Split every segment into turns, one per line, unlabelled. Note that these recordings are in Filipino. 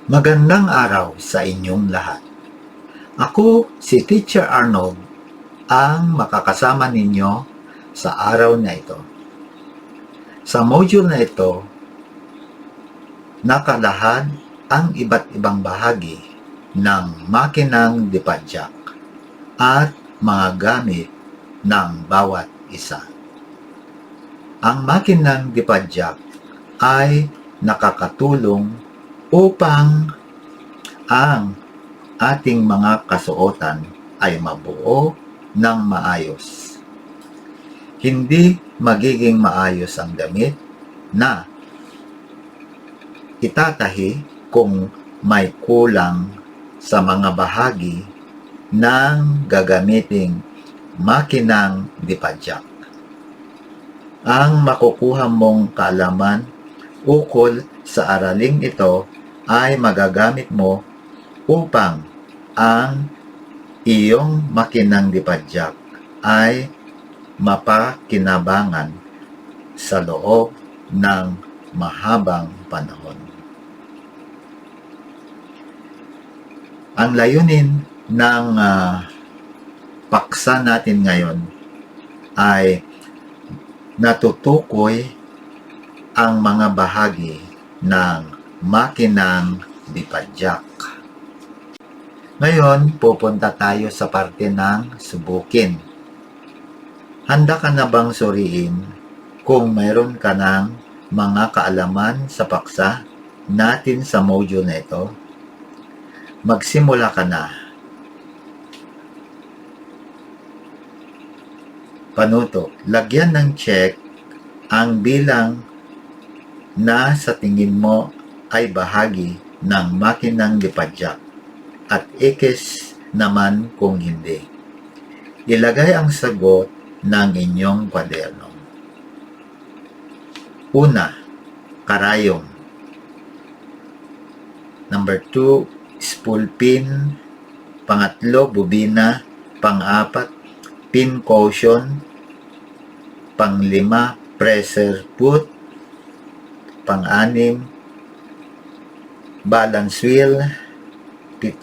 Magandang araw sa inyong lahat. Ako si Teacher Arnold, ang makakasama ninyo sa araw na ito. Sa module na ito, nakalahad ang iba't ibang bahagi ng makinang dipadyak at mga gamit ng bawat isa. Ang makinang dipadyak ay nakakatulong upang ang ating mga kasuotan ay mabuo ng maayos. Hindi magiging maayos ang damit na itatahi kung may kulang sa mga bahagi ng gagamiting makinang dipadyak. Ang makukuha mong kaalaman ukol sa araling ito ay magagamit mo upang ang iyong makinang dipadyak ay mapakinabangan sa loob ng mahabang panahon. Ang layunin ng paksa natin ngayon ay natutukoy ang mga bahagi ng makinang dipadyak. Ngayon, pupunta tayo sa parte ng subukin. Handa ka na bang suriin kung mayroon ka ng mga kaalaman sa paksa natin sa module na ito? Magsimula ka na. Panuto, lagyan ng check ang bilang na sa tingin mo ay bahagi ng makinang dipadyak at X naman kung hindi. Ilagay ang sagot ng inyong kwaderno. Una, karayom. Number 2, spool pin. Pangatlo, bobina. Pang-apat, pin cushion. Pang-lima, pressure foot. Pang-anim, balance wheel. 7,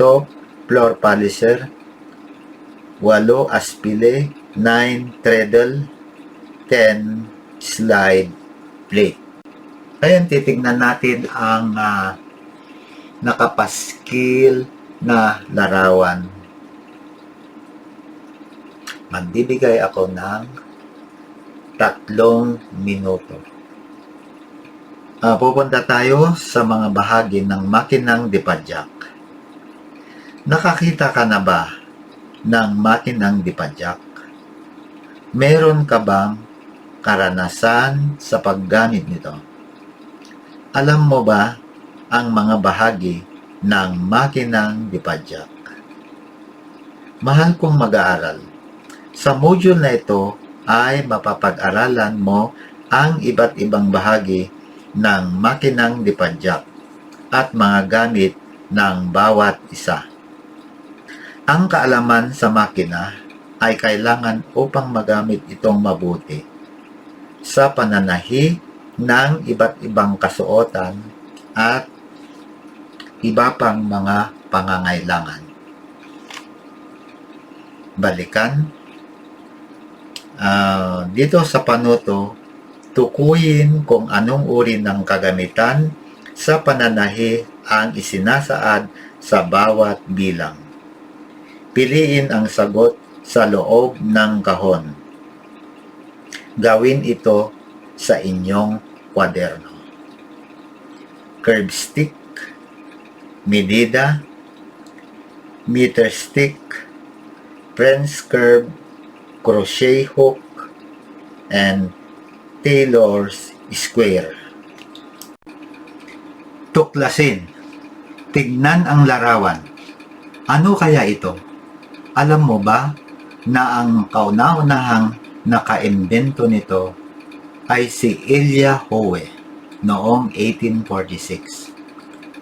floor polisher. 8, aspile. 9, treadle. 10, slide plate. Ngayon, titignan natin ang nakapaskil na larawan. Magbibigay ako ng 3 minuto. Pupunta tayo sa mga bahagi ng makinang dipadyak. Nakakita ka na ba ng makinang dipadyak? Meron ka bang karanasan sa paggamit nito? Alam mo ba ang mga bahagi ng makinang dipadyak? Mahal kong mag-aaral, sa module na ito ay mapapag-aralan mo ang iba't ibang bahagi ng makinang dipadyak at mga gamit ng bawat isa. Ang kaalaman sa makina ay kailangan upang magamit itong mabuti sa pananahi ng iba't ibang kasuotan at iba pang mga pangangailangan. Balikan. Dito sa panuto, tukuyin kung anong uri ng kagamitan sa pananahi ang isinasaad sa bawat bilang. Piliin ang sagot sa loob ng kahon. Gawin ito sa inyong kwaderno. Curve stick, medida, meter stick, French curve, crochet hook, and tailor's square. Tuklasin. Tignan ang larawan. Ano kaya ito? Alam mo ba na ang kauna-unahang naka-imbento nito ay si Elijah Howe noong 1846.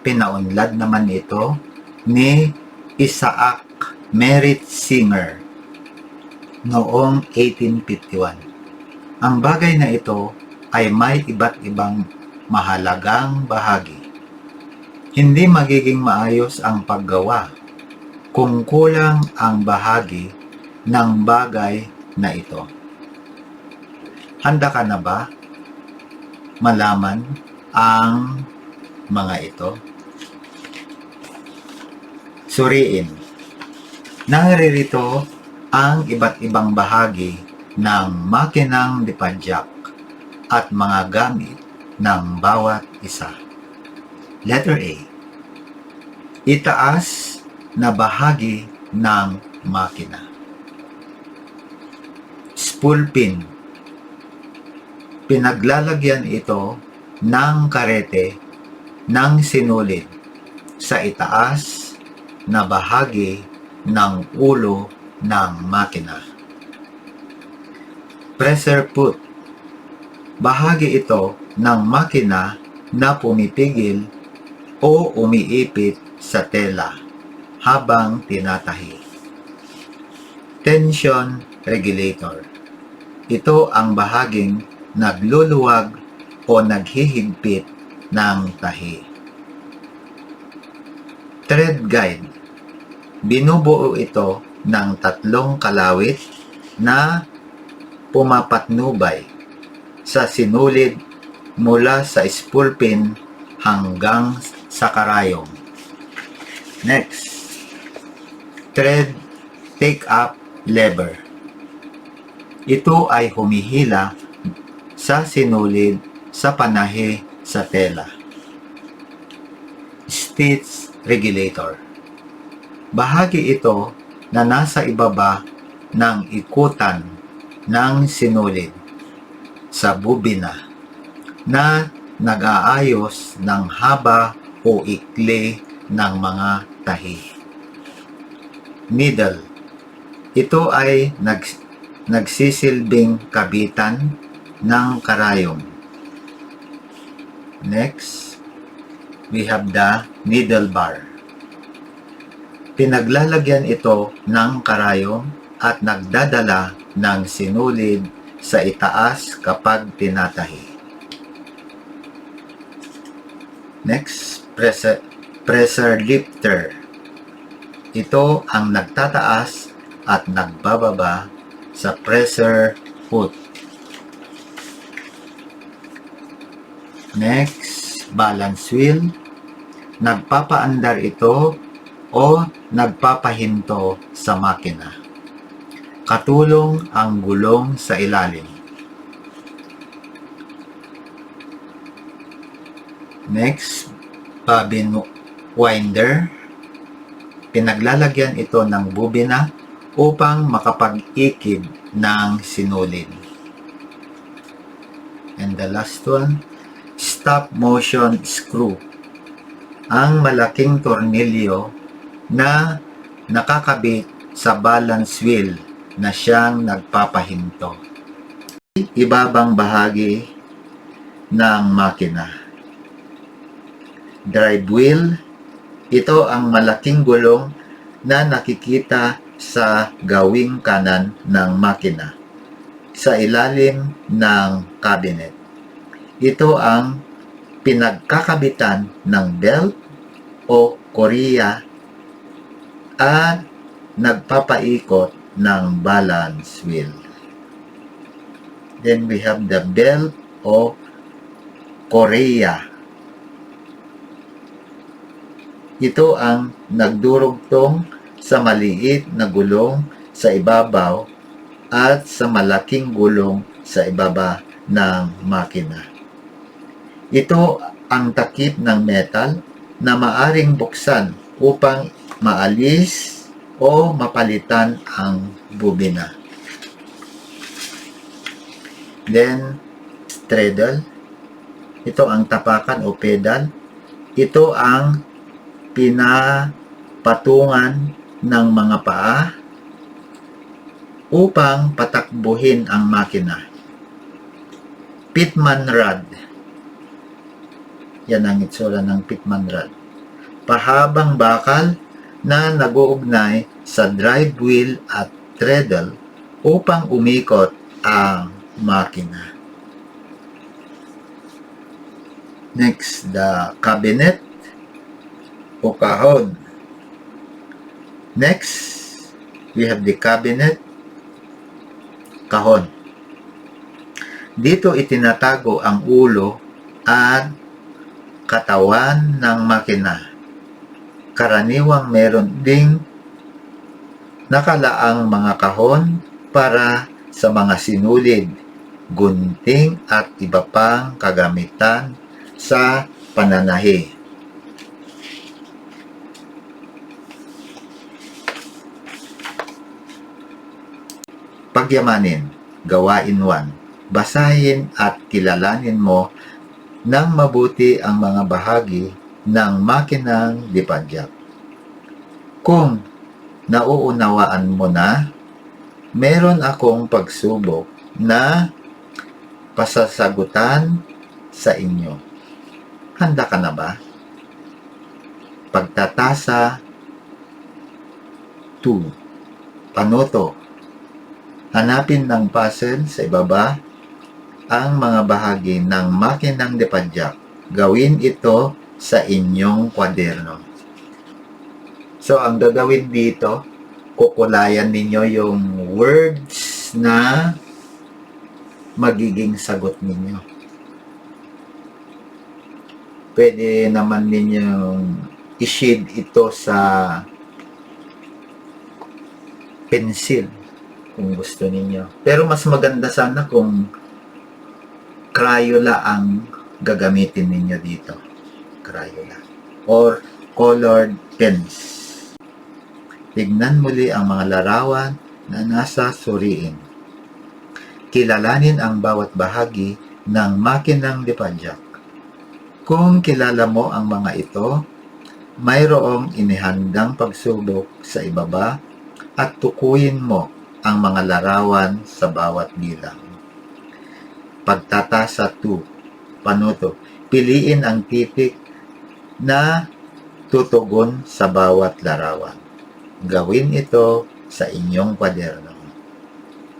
Pinaunlad naman ito ni Isaac Merritt Singer noong 1851. Ang bagay na ito ay may iba't ibang mahalagang bahagi. Hindi magiging maayos ang paggawa kung kulang ang bahagi ng bagay na ito. Handa ka na ba malaman ang mga ito? Suriin. Naririto ang iba't ibang bahagi ng makinang dipadyak at mga gamit ng bawat isa. Letter A. Itaas na bahagi ng makina. Spool pin. Pinaglalagyan ito ng karete ng sinulid sa itaas na bahagi ng ulo ng makina. Pressure foot. Bahagi ito ng makina na pumipigil o umiipit sa tela habang tinatahi. Tension regulator. Ito ang bahaging nagluluwag o naghihigpit ng tahi. Thread guide. Binubuo ito ng 3 kalawit na pumapatnubay sa sinulid mula sa spool pin hanggang sa karayom. Next, thread take-up lever. Ito ay humihila sa sinulid sa panahe sa tela. Stitch regulator. Bahagi ito na nasa ibaba ng ikutan ng sinulid sa bubina na nag-aayos ng haba o ikli ng mga tahi. Needle. Ito ay nagsisilbing kabitan ng karayom. Next, we have the needle bar. Pinaglalagyan ito ng karayom at nagdadala ng sinulid sa itaas kapag tinatahi. Next, pressure lifter. Ito ang nagtataas at nagbababa sa pressure foot. Next, balance wheel. Nagpapaandar ito o nagpapahinto sa makina. Katulong ang gulong sa ilalim. Next, bobbin winder. Pinaglalagyan ito ng bubina upang makapag-ikid ng sinulid. And the last one, stop motion screw. Ang malaking tornilyo na nakakabit sa balance wheel na siyang nagpapahinto. Ibabang bahagi ng makina. Drive wheel. Ito ang malaking gulong na nakikita sa gawing kanan ng makina sa ilalim ng cabinet. Ito ang pinagkakabitan ng belt o korea at nagpapaikot ng balance wheel. Then we have the belt o korea. Ito ang nagdurugtong sa maliit na gulong sa ibabaw at sa malaking gulong sa ibaba ng makina. Ito ang takip ng metal na maaring buksan upang maalis o mapalitan ang bubina. Then, straddle. Ito ang tapakan o pedal. Ito ang pinapatungan ng mga paa upang patakbuhin ang makina. Pitman rod. Yan ang itsura ng pitman rod. Pahabang bakal na nag-uugnay sa drive wheel at treadle upang umikot ang makina. Next, the cabinet. o kahon. Next, we have the cabinet, kahon. Dito itinatago ang ulo at katawan ng makina. Karaniwang meron ding nakalaang mga kahon para sa mga sinulid, gunting at iba pang kagamitan sa pananahi. Pagyamanin, gawain 1. Basahin at kilalanin mo ng mabuti ang mga bahagi ng makinang dipadyak. Kung nauunawaan mo na, meron akong pagsubok na pasasagutan sa inyo. Handa ka na ba? Pagtatasa 2. Panuto. Hanapin ng puzzle sa ibaba ang mga bahagi ng makinang dipadyak. Gawin ito sa inyong kwaderno. So, ang gagawin dito, kukulayan ninyo yung words na magiging sagot ninyo. Pwede naman ninyong i-shade ito sa pencil kung gusto ninyo. Pero mas maganda sana kung Crayola ang gagamitin ninyo dito. Crayola. Or colored pens. Tignan muli ang mga larawan na nasa suriin. Kilalanin ang bawat bahagi ng makinang dipadyak. Kung kilala mo ang mga ito, mayroong inihandang pagsubok sa ibaba at tukuyin mo ang mga larawan sa bawat bilang. Pagtatasa 2. Panuto. Piliin ang titik na tutugon sa bawat larawan. Gawin ito sa inyong kwaderno.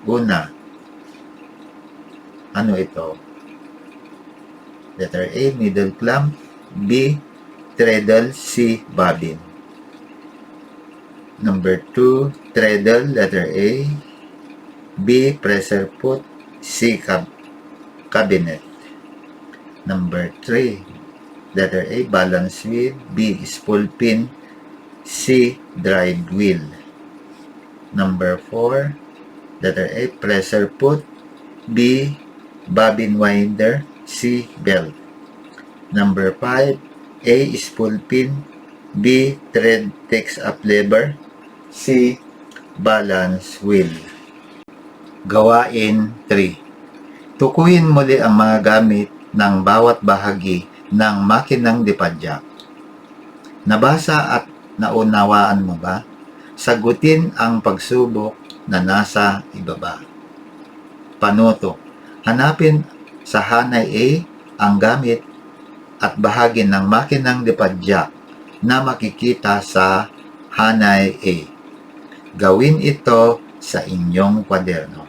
Una, ano ito? Letter A, needle clamp. B, treadle. C, bobbin. Number 2, treadle, letter A. B, pressure foot. C, cabinet. Number 3, letter A, balance wheel. B, spool pin. C, drive wheel. Number 4, letter A, pressure foot. B, bobbin winder. C, belt. Number 5, A, spool pin. B, thread takes up lever. C, balance wheel. Gawain 3. Tukuyin muli ang mga gamit ng bawat bahagi ng makinang dipadyak. Nabasa at naunawaan mo ba? Sagutin ang pagsubok na nasa ibaba. Panuto. Hanapin sa hanay A ang gamit at bahagi ng makinang dipadyak na makikita sa hanay A. Gawin ito sa inyong kwaderno.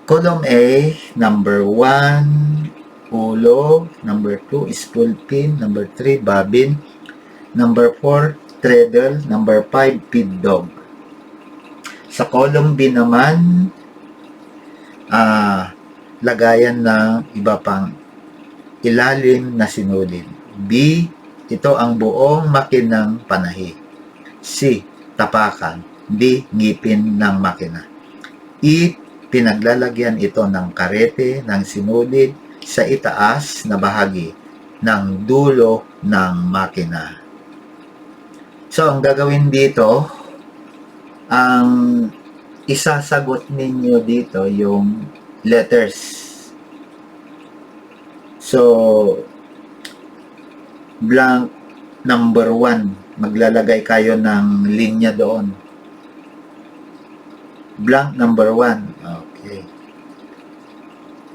Column A, number 1, ulo. Number 2, spool pin. Number 3, bobbin. Number 4, treadle. Number 5, feed dog. Sa column B naman, lagayan ng iba pang ilalim na sinulid. B, ito ang buong makinang panahi. C, tapakan. D, ngipin ng makina. E, pinaglalagyan ito ng karete ng sinulid sa itaas na bahagi ng dulo ng makina. So, ang gagawin dito, ang isasagot ninyo dito yung letters. So, blank number 1, maglalagay kayo ng linya doon. Blank number 1, okay.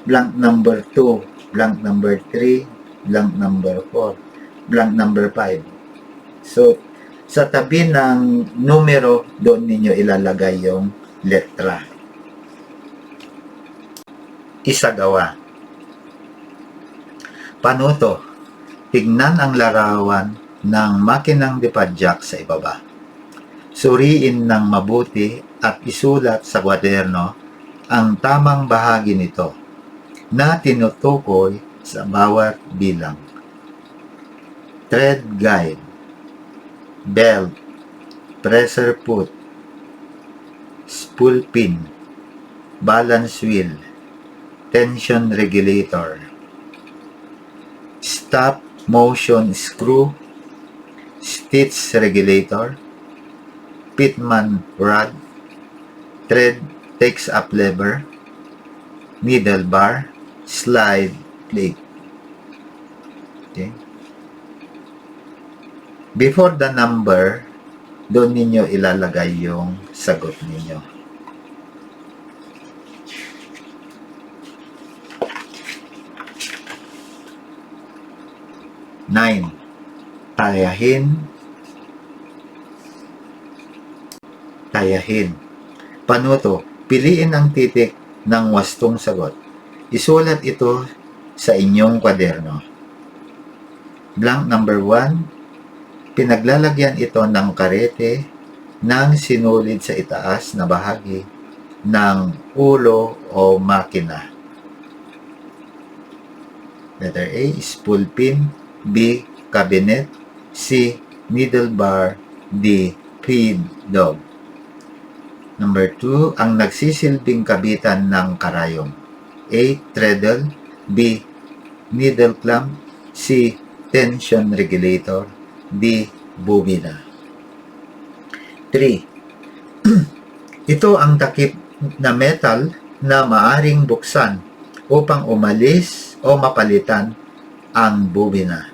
Blank number 2, blank number 3, blank number 4, blank number 5. So, sa tabi ng numero, doon ninyo ilalagay yung letra. Isagawa. Panuto. Tignan ang larawan ng makinang dipadyak sa ibaba. Suriin ng mabuti at isulat sa kwaderno ang tamang bahagi nito na tinutukoy sa bawat bilang. Thread guide, belt, pressure foot, spool pin, balance wheel, tension regulator, stop motion screw, stitch regulator, pitman rod, thread takes up lever, needle bar, slide plate. Okay. Before the number, doon ninyo ilalagay yung sagot ninyo. Nine. Tayahin. Panuto. Piliin ang titik ng wastong sagot. Isulat ito sa inyong kwaderno. Blank number 1. Pinaglalagyan ito ng karete ng sinulid sa itaas na bahagi ng ulo o makina. Letter A, spool pin. B, cabinet. C, needle bar. D, feed dog. Number 2, ang nagsisilbing kabitan ng karayom. A, treadle. B, needle clamp. C, tension regulator. D, bobina. 3. Ito ang takip na metal na maaring buksan upang umalis o mapalitan ang bobina.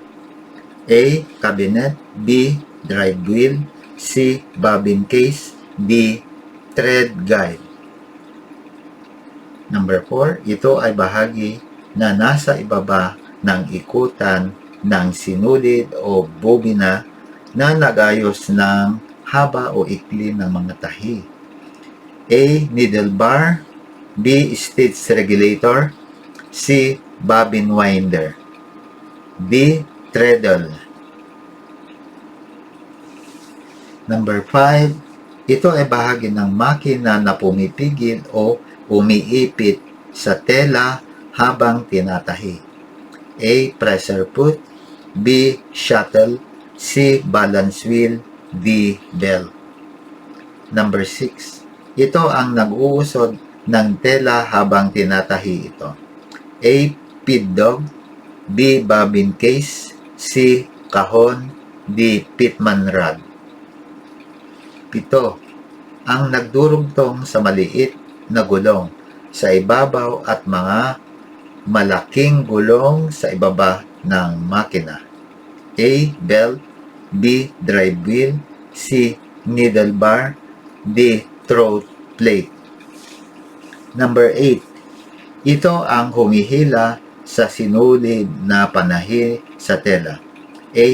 A, cabinet. B, drive wheel. C, bobbin case. D, thread guide. Number 4, ito ay bahagi na nasa ibaba ng ikutan ng sinulid o bobina na nagayos ng haba o ikli ng mga tahi. A, needle bar. B, stitch regulator. C, bobbin winder. D, treadle. Number 5, ito ay bahagi ng makina na pumipigil o umiipit sa tela habang tinatahi. A, pressure foot. B, shuttle. C, balance wheel. D, belt. Number 6, ito ang nag-uusod ng tela habang tinatahi ito. A, feed dog. B, bobbin case. C, kahon. D, pitman rod. 7, ang nagdurugtong sa maliit na gulong sa ibabaw at mga malaking gulong sa ibaba ng makina. A, belt. B, drive wheel. C, needle bar. D, throat plate. Number 8, ito ang humihila sa sinulid na panahi sa tela. A,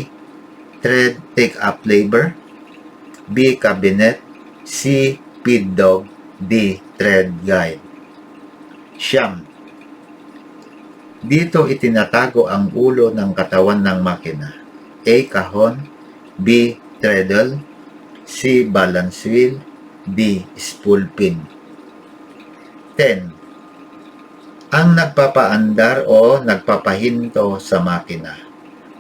thread take up lever. B, cabinet. C, feed dog. D, thread guide. 9, dito itinatago ang ulo ng katawan ng makina. A, kahon. B, treadle. C, balance wheel. D, spool pin. 10, ang nagpapaandar o nagpapahinto sa makina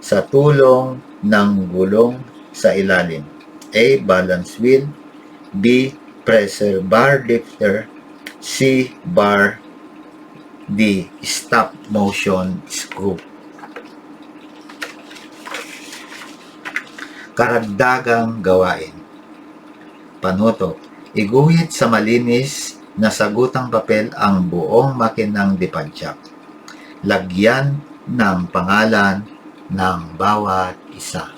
sa tulong ng gulong sa ilalim. A, balance wheel. B, pressure bar lifter. C, bar. D, stop motion screw. Karagdagang gawain. Panuto. Iguhit sa malinis na sagutang papel ang buong makinang dipadyak. Lagyan ng pangalan ng bawat isa.